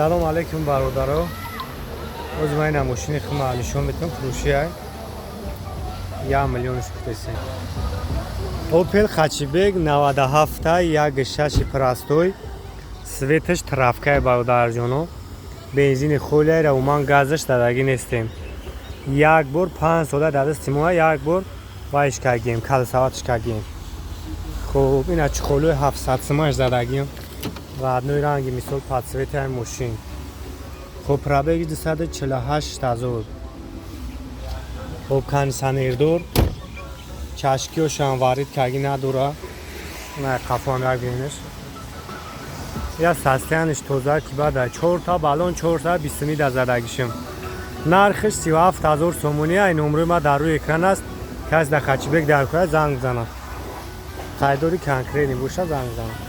سلام علیکم برادرها. از من این ماشین خودم نشون میدم فروشی های 1,000,000 گفتیم. اوپل خچیبگ 97 یک شش پرستوی سویتش ترافکای برادر جانو بنزین خوله را اومان گازش دادگی نیستیم. یک بار 5 ساله داده سیمون یک بار وایش کردیم کل ساعتش کردیم. خب این اچ خلوی 700 سیمونش دادگیم و نوی رنگی مثل پادسویت های ماشین. خب پرابیگی 248,000. خب کانسانیر دور چاشکی و شان وارد کردی نداره. نه کافون را گیرنش. یا ساستیانش توزار کی بعد 4 تا بالون 4 تا 20 زدگیشم. نرخش 37,000 سومونی. این نمره ما در روی اکران است. کس در خچیبگ در کوه زنگ بزنه. خریداری کنکریتی باشه زنگ بزنه.